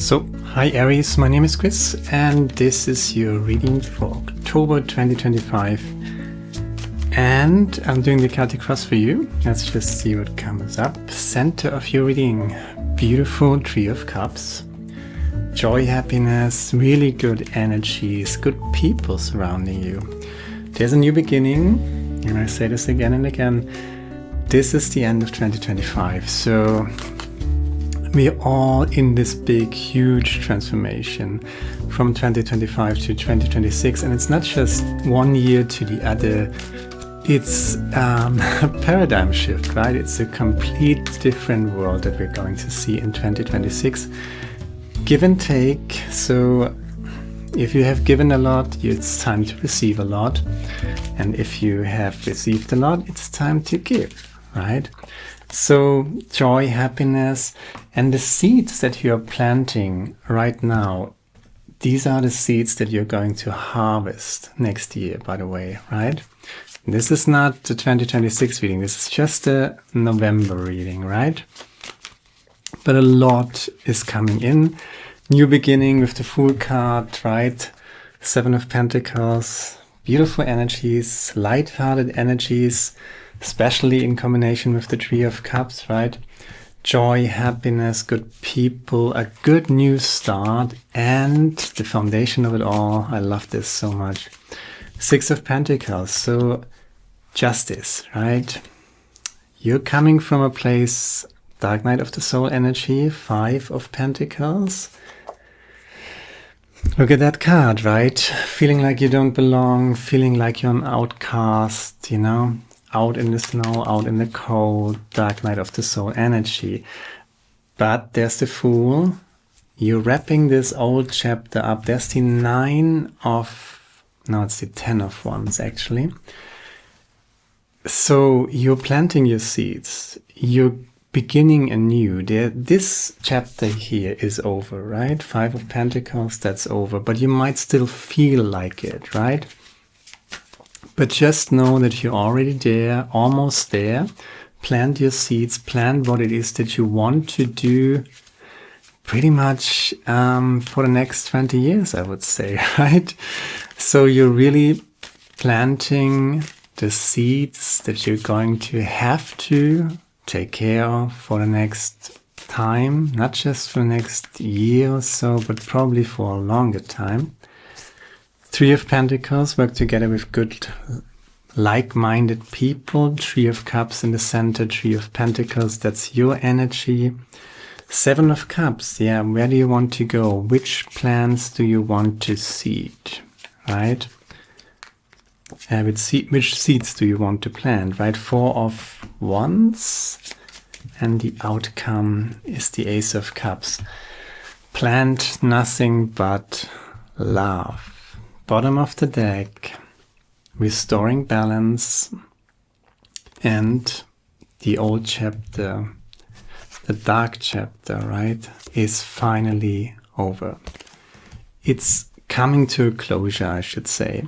So, hi Aries, my name is Chris and this is your reading for October 2025. And I'm doing the Celtic cross for you. Let's just see what comes up. Center of your reading, beautiful Tree of Cups. Joy, happiness, really good energies, good people surrounding you. There's a new beginning, and I say this again and again. This is the end of 2025, so we're all in this big, huge transformation from 2025 to 2026, and it's not just one year to the other. It's a paradigm shift, right? It's a complete different world that we're going to see in 2026. Give and take. So if you have given a lot, it's time to receive a lot. And if you have received a lot, it's time to give, right? So joy, happiness, and the seeds that you're planting right now, these are the seeds that you're going to harvest next year, by the way, right? This is not the 2026 reading. This is just a November reading, right? But a lot is coming in. New beginning with the Fool card, right? Seven of Pentacles, beautiful energies, light-hearted energies, especially in combination with the Tree of Cups, right? Joy, happiness, good people, a good new start, and the foundation of it all. I love this so much. Six of Pentacles, so justice, right? You're coming from a place, Dark Night of the Soul energy, Five of Pentacles. Look at that card, right? Feeling like you don't belong, feeling like you're an outcast, you know? Out in the snow, out in the cold, Dark Night of the Soul energy. But there's the Fool. You're wrapping this old chapter up. There's the it's the 10 of Wands actually. So you're planting your seeds. You're beginning anew. This chapter here is over, right? Five of Pentacles, that's over. But you might still feel like it, right? But just know that you're already there, almost there. Plant your seeds, plant what it is that you want to do pretty much for the next 20 years, I would say, right? So you're really planting the seeds that you're going to have to take care of for the next time, not just for the next year or so, but probably for a longer time. Three of Pentacles, work together with good, like-minded people. Tree of Cups in the center, Tree of Pentacles, that's your energy. Seven of Cups, yeah, where do you want to go? Which plans do you want to seed, right? Which seeds do you want to plant, right? Four of Wands, and the outcome is the Ace of Cups. Plant nothing but love. Bottom of the deck, restoring balance, and the old chapter, the dark chapter, right, is finally over. It's coming to a closure, I should say.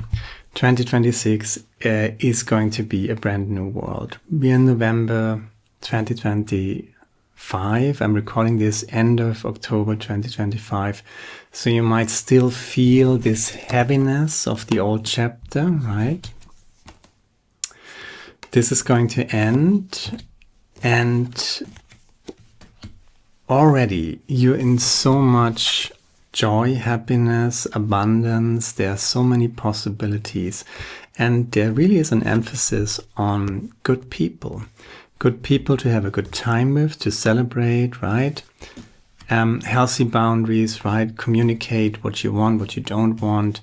2026 is going to be a brand new world. We're in November 2025. I'm recording this end of October 2025. So you might still feel this heaviness of the old chapter, right? This is going to end, and already you're in so much joy, happiness, abundance. There are so many possibilities, and there really is an emphasis on good people to have a good time with, to celebrate, right? Healthy boundaries, right? Communicate what you want, what you don't want.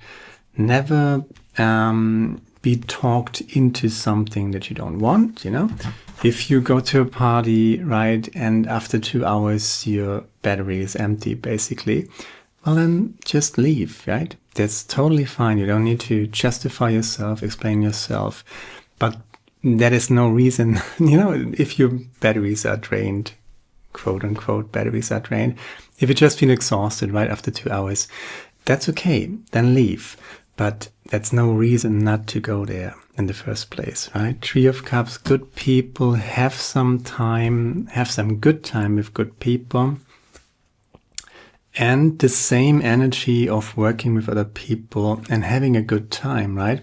Never be talked into something that you don't want, you know? If you go to a party, right, and after 2 hours your battery is empty, basically, well then just leave, right? That's totally fine. You don't need to justify yourself, explain yourself. But that is no reason, you know, if your batteries are drained, quote unquote, batteries are drained. If you just feel exhausted right after 2 hours, that's okay, then leave. But that's no reason not to go there in the first place, right? Tree of Cups, good people, have some time, have some good time with good people. and the same energy of working with other people and having a good time, right?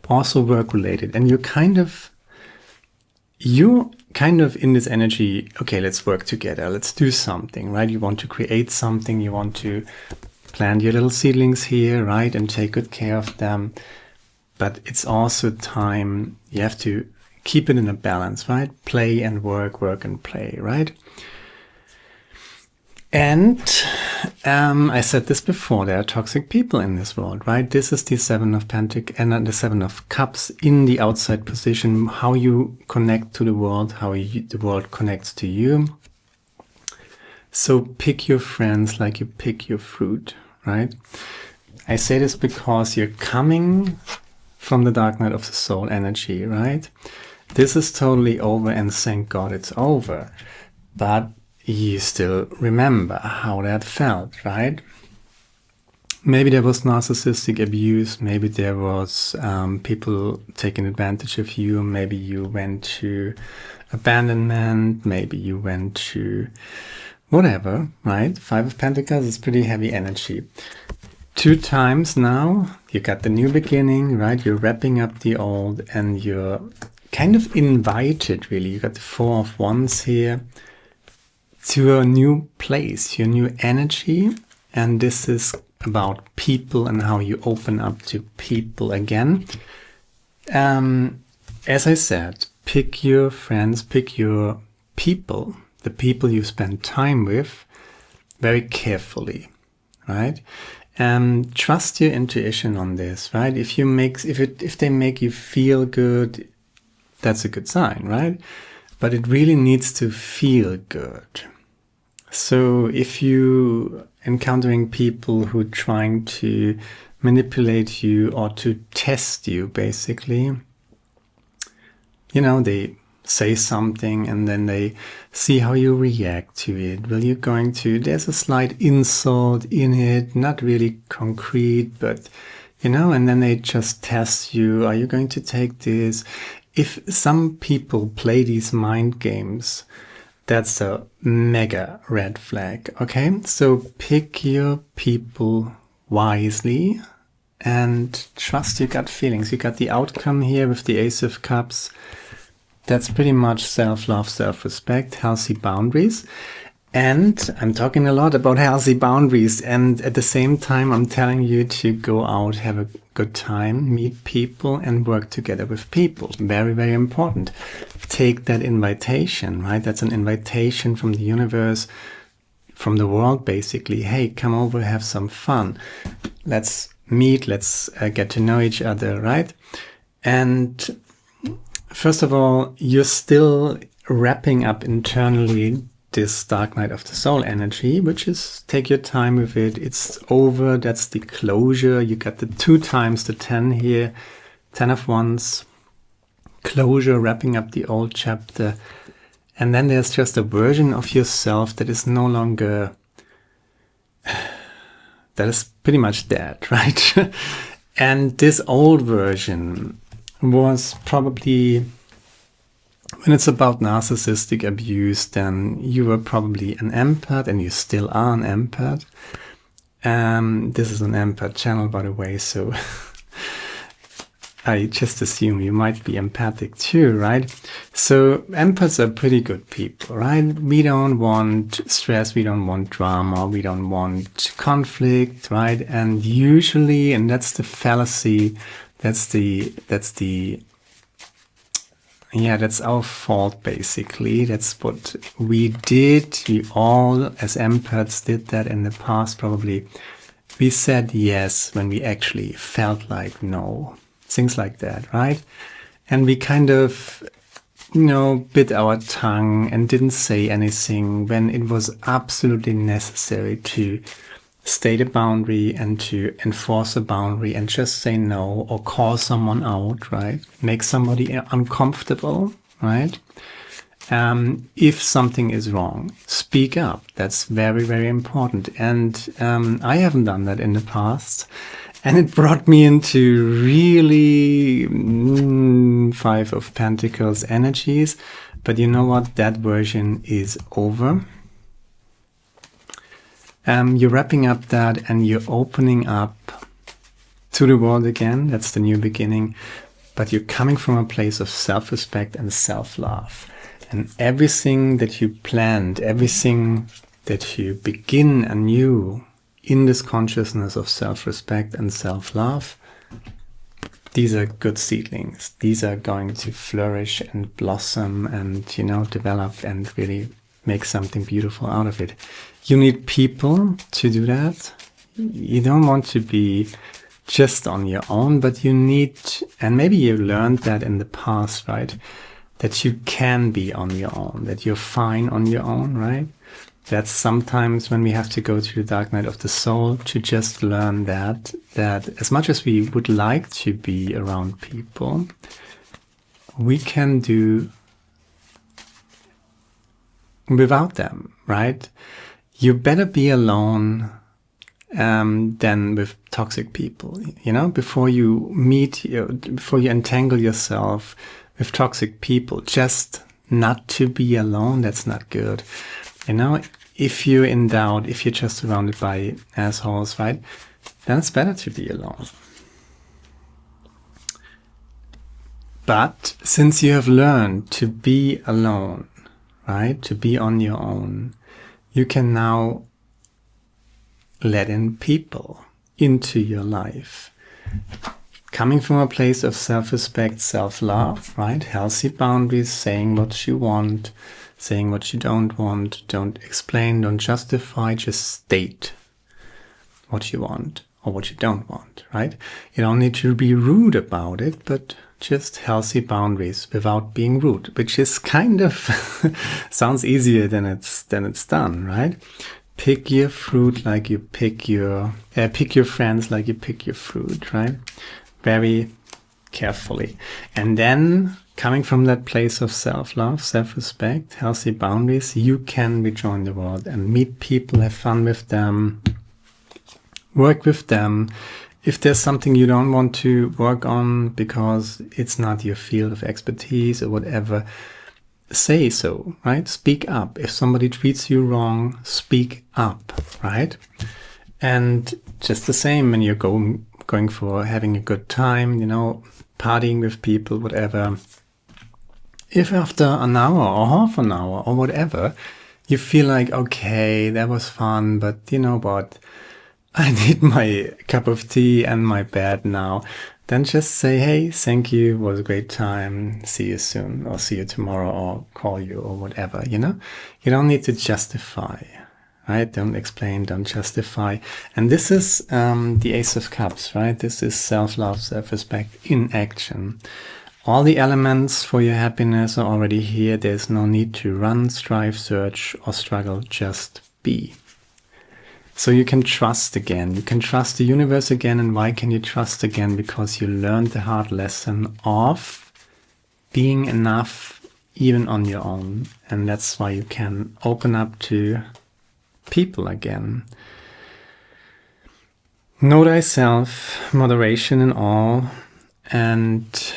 Also work related. And you're kind of in this energy, okay, let's work together, let's do something, right? You want to create something, you want to plant your little seedlings here, right? And take good care of them. But it's also time, you have to keep it in a balance, right? Play and work, work and play, right? And I said this before, there are toxic people in this world, right? This is the Seven of Pentacles and the Seven of Cups in the outside position, how you connect to the world, how the world connects to you. So pick your friends like you pick your fruit, right? I say this because you're coming from the dark night of the soul energy, right? This is totally over and thank God it's over. But you still remember how that felt, right? Maybe there was narcissistic abuse, maybe there was people taking advantage of you, maybe you went to abandonment, maybe you went to whatever, right? Five of Pentacles is pretty heavy energy. 2 times now, you got the new beginning, right? You're wrapping up the old and you're kind of invited, really. You got the Four of Wands here, to a new place, your new energy. And this is about people and how you open up to people again. As I said, pick your friends, pick your people, the people you spend time with, very carefully, right? Trust your intuition on this, right? If they make you feel good, that's a good sign, right? But it really needs to feel good. So if you encountering people who are trying to manipulate you or to test you, basically, you know, they say something and then they see how you react to it. There's a slight insult in it, not really concrete, but, you know, and then they just test you. Are you going to take this? If some people play these mind games, that's a mega red flag, okay? So pick your people wisely and trust your gut feelings. You got the outcome here with the Ace of Cups. That's pretty much self-love, self-respect, healthy boundaries. And I'm talking a lot about healthy boundaries. And at the same time, I'm telling you to go out, have a good time, meet people and work together with people. Very, very important. Take that invitation, right? That's an invitation from the universe, from the world, basically. Hey, come over, have some fun. Let's meet, let's get to know each other, right? And first of all, you're still wrapping up internally this dark night of the soul energy, which is take your time with it. It's over. That's the closure. You got the 2 times the 10 here, 10 of Wands, closure, wrapping up the old chapter. And then there's just a version of yourself that is no longer, that is pretty much dead, right? And this old version was probably, when it's about narcissistic abuse, then you were probably an empath, and you still are an empath. This is an empath channel, by the way, so I just assume you might be empathic too, right? So empaths are pretty good people, right? We don't want stress, we don't want drama, we don't want conflict, right? And usually, and that's the fallacy, that's our fault, basically. That's what we did. We all, as empaths, did that in the past, probably. We said yes when we actually felt like no. Things like that, right? And we kind of, bit our tongue and didn't say anything when it was absolutely necessary to state a boundary and to enforce a boundary and just say no or call someone out, right? Make somebody uncomfortable, right? If something is wrong, speak up. That's very, very important. And I haven't done that in the past. And it brought me into really 5 of Pentacles energies. But you know what? That version is over. You're wrapping up that and you're opening up to the world again. That's the new beginning. But you're coming from a place of self-respect and self-love. And everything that you planned, everything that you begin anew in this consciousness of self-respect and self-love, these are good seedlings. These are going to flourish and blossom and, develop and really make something beautiful out of it. You need people to do that. You don't want to be just on your own, but you need, and maybe you learned that in the past, right? That you can be on your own, that you're fine on your own, right? That's sometimes when we have to go to the dark night of the soul to just learn that as much as we would like to be around people, we can do without them, right? You better be alone than with toxic people, before you before you entangle yourself with toxic people. Just not to be alone, that's not good. If you're in doubt, if you're just surrounded by assholes, right, then it's better to be alone. But since you have learned to be alone, right, to be on your own, you can now let in people into your life. Coming from a place of self-respect, self-love, right? Healthy boundaries, saying what you want, saying what you don't want, don't explain, don't justify, just state what you want or what you don't want, right? You don't need to be rude about it, but just healthy boundaries without being rude, which is kind of sounds easier than it's done, right? Pick your fruit like you pick your friends like you pick your fruit, right? Very carefully. And then coming from that place of self-love, self-respect, healthy boundaries, you can rejoin the world and meet people, have fun with them, work with them. If there's something you don't want to work on because it's not your field of expertise or whatever, say so, right? Speak up. If somebody treats you wrong, speak up, right? And just the same when you're going for having a good time, partying with people, whatever. If after an hour or half an hour or whatever, you feel like, okay, that was fun, but you know what? I need my cup of tea and my bed now. Then just say, hey, thank you, it was a great time, see you soon, or see you tomorrow, or call you, or whatever, You don't need to justify, right? Don't explain, don't justify. And this is the Ace of Cups, right? This is self-love, self-respect in action. All the elements for your happiness are already here. There's no need to run, strive, search, or struggle, just be. So you can trust again. You can trust the universe again. And why can you trust again? Because you learned the hard lesson of being enough even on your own. And that's why you can open up to people again. Know thyself, moderation in all, and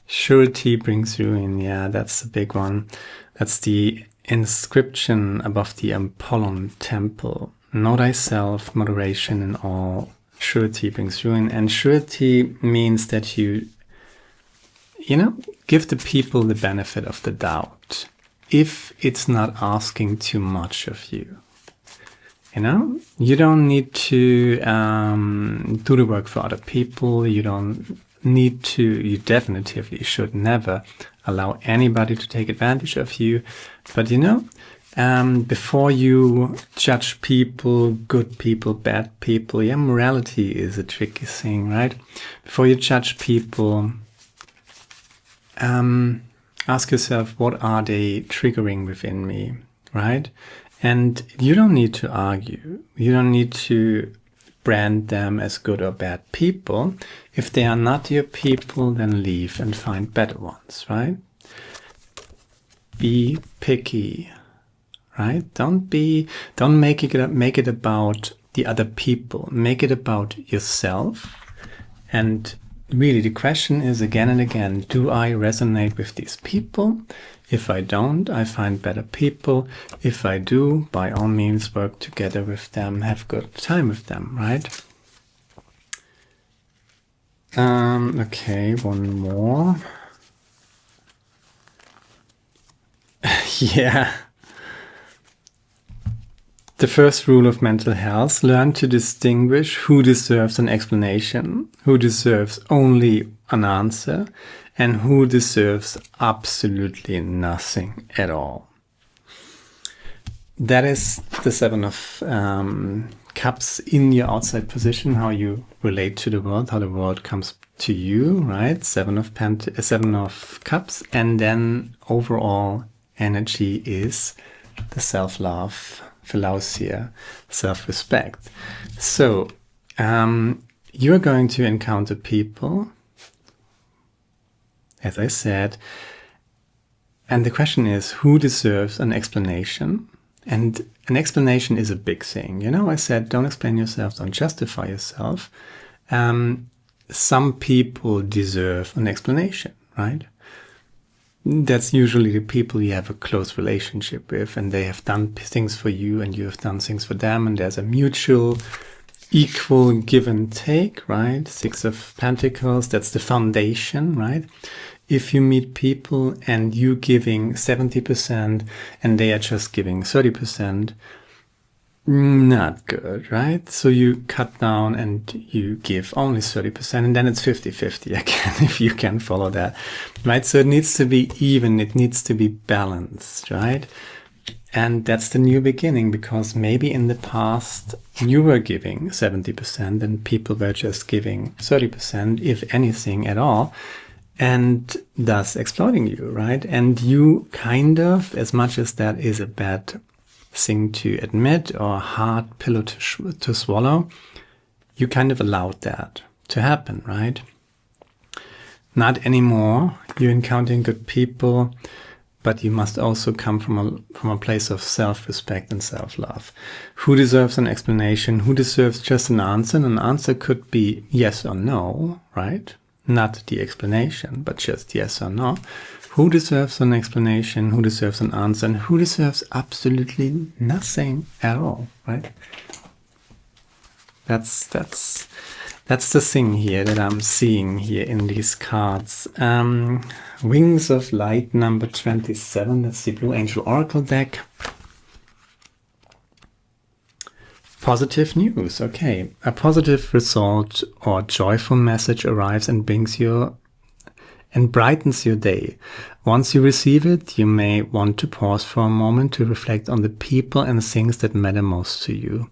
surety brings ruin. Yeah, that's a big one. That's the inscription above the Apollon temple. Know thyself, moderation in all, surety brings ruin. And surety means that you give the people the benefit of the doubt if it's not asking too much of you. You don't need to do the work for other people. You don't need to, you definitively should never allow anybody to take advantage of you. But before you judge people, good people, bad people, morality is a tricky thing, right? Before you judge people, ask yourself, what are they triggering within me, right? And you don't need to argue. You don't need to brand them as good or bad people. If they are not your people, then leave and find better ones, right? Be picky, right? Don't make it about the other people. Make it about yourself and really the question is again and again, do I resonate with these people? If I don't, I find better people. If I do, by all means, work together with them, have good time with them, right? Okay, one more. Yeah. The first rule of mental health, learn to distinguish who deserves an explanation, who deserves only an answer, and who deserves absolutely nothing at all. That is the Seven of Cups in your outside position, how you relate to the world, how the world comes to you, right? Seven of Cups, and then overall energy is the self-love, Philautia, self-respect. So you're going to encounter people, as I said, and the question is, who deserves an explanation? And an explanation is a big thing. You know, I said, don't explain yourself, don't justify yourself. Some people deserve an explanation, right? That's usually the people you have a close relationship with, and they have done things for you and you have done things for them, and there's a mutual, equal give and take, right? Six of Pentacles, that's the foundation, right? If you meet people and you giving 70% and they are just giving 30%, not good, right? So you cut down and you give only 30%, and then it's 50-50 again, if you can follow that, right? So it needs to be even, it needs to be balanced, right? And that's the new beginning, because maybe in the past you were giving 70% and people were just giving 30%, if anything at all, and thus exploiting you, right? And you kind of, as much as that is a bad thing to admit or a hard pillow to swallow, you kind of allowed that to happen, right? Not anymore. You're encountering good people, but you must also come from a place of self-respect and self-love. Who deserves an explanation? Who deserves just an answer? And an answer could be yes or no, right? Not the explanation, but just yes or no. Who deserves an explanation? Who deserves an answer? And who deserves absolutely nothing at all, right? That's the thing here that I'm seeing here in these cards. Wings of Light number 27. That's the Blue Angel Oracle deck. Positive news. Okay, a positive result or joyful message arrives and brightens your day. Once you receive it, you may want to pause for a moment to reflect on the people and things that matter most to you.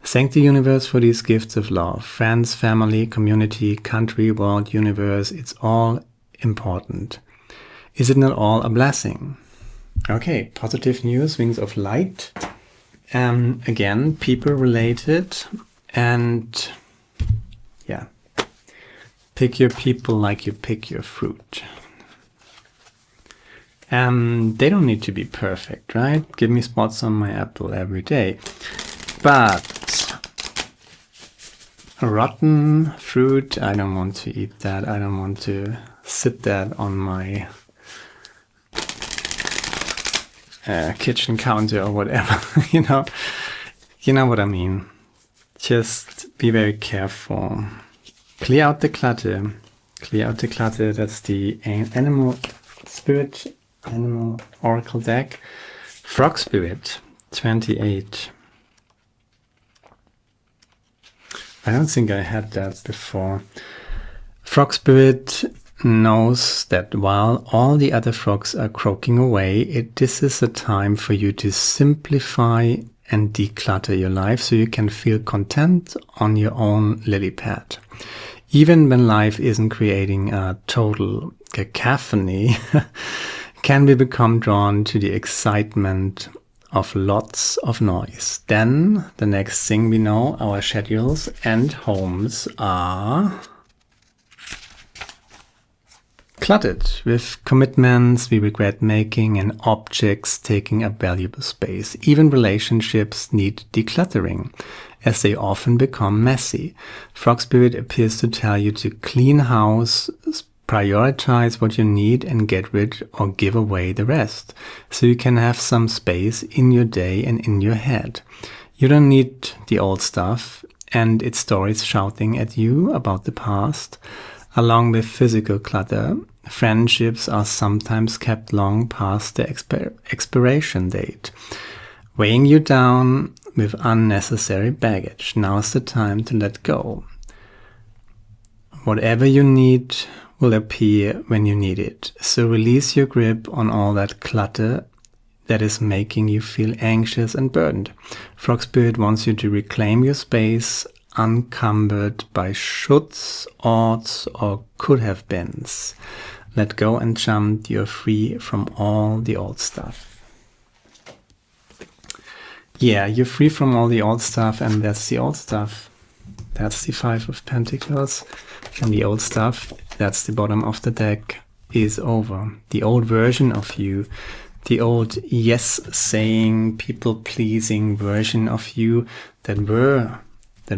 Thank the universe for these gifts of love. Friends, family, community, country, world, universe. It's all important. Is it not all a blessing? Okay, positive news, Wings of Light. Again, people related, and yeah. Pick your people like you pick your fruit. They don't need to be perfect, right? Give me spots on my apple every day. But a rotten fruit, I don't want to eat that. I don't want to sit that on my kitchen counter or whatever. You know what I mean. Just be very careful. Clear out the clutter. Clear out the clutter. That's the Animal Oracle deck. Frog Spirit 28. I don't think I had that before. Frog Spirit knows that while all the other frogs are croaking away, this is a time for you to simplify and declutter your life so you can feel content on your own lily pad. Even when life isn't creating a total cacophony, can we become drawn to the excitement of lots of noise? Then, the next thing we know, our schedules and homes are cluttered with commitments we regret making and objects taking up valuable space. Even relationships need decluttering, as they often become messy. Frog Spirit appears to tell you to clean house, prioritize what you need and get rid or give away the rest, so you can have some space in your day and in your head. You don't need the old stuff and its stories shouting at you about the past. Along with physical clutter, friendships are sometimes kept long past their expiration date, weighing you down with unnecessary baggage. Now's the time to let go. Whatever you need will appear when you need it. So release your grip on all that clutter that is making you feel anxious and burdened. Frog Spirit wants you to reclaim your space, unencumbered by shoulds, oughts, or could have beens. Let go and jump. You're free from all the old stuff. Yeah, you're free from all the old stuff, and that's the old stuff. That's the Five of Pentacles. And the old stuff, that's the bottom of the deck, is over. The old version of you, the old yes-saying, people-pleasing version of you that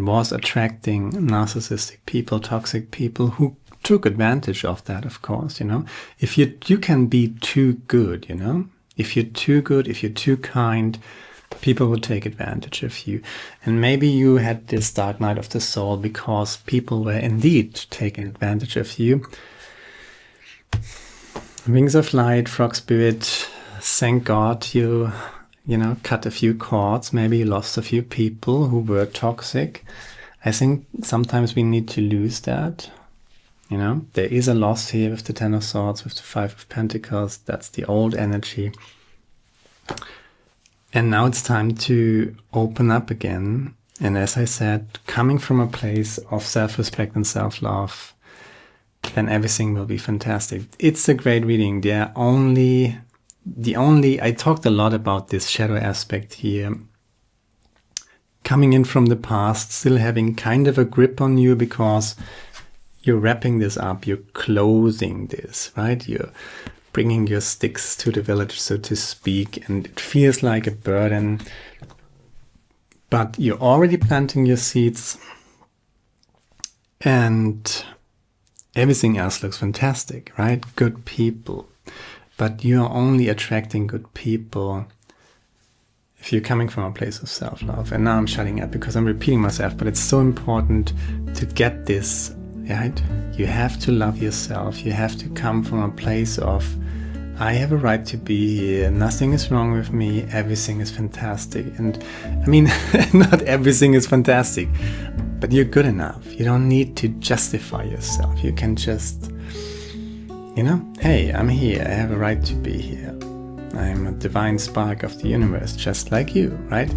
was attracting narcissistic people, toxic people who took advantage of that, of course, you know. If you can be too good, you know. If you're too good, if you're too kind, people will take advantage of you. And maybe you had this dark night of the soul because people were indeed taking advantage of you. Wings of light, Frog Spirit, thank God you cut a few cords. Maybe you lost a few people who were toxic. I think sometimes we need to lose that. You know, there is a loss here with the Ten of Swords, with the Five of Pentacles. That's the old energy. And now it's time to open up again. And as I said, coming from a place of self-respect and self-love, then everything will be fantastic. It's a great reading. I talked a lot about this shadow aspect here. Coming in from the past, still having kind of a grip on you because you're wrapping this up, you're closing this, right? You're bringing your sticks to the village, so to speak, and it feels like a burden, but you're already planting your seeds and everything else looks fantastic, right? Good people, but you're only attracting good people if you're coming from a place of self-love. And now I'm shutting up because I'm repeating myself, but it's so important to get this right. You have to love yourself. You have to come from a place of, I have a right to be here. Nothing is wrong with me. Everything is fantastic. And I mean, not everything is fantastic, but you're good enough. You don't need to justify yourself. You can just, hey, I'm here. I have a right to be here. I'm a divine spark of the universe, just like you, right?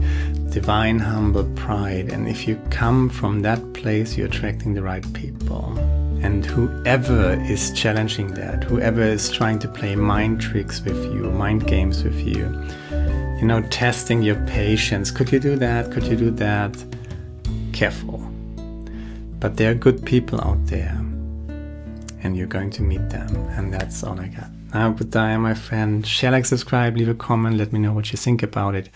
Divine, humble pride. And if you come from that place, you're attracting the right people. And whoever is challenging that, whoever is trying to play mind tricks with you, mind games with you, testing your patience. Could you do that? Could you do that? Careful. But there are good people out there. And you're going to meet them. And that's all I got. Now, goodbye, my friend. Share, like, subscribe, leave a comment. Let me know what you think about it.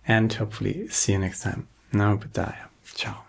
And hopefully see you next time. Now, goodbye. Ciao.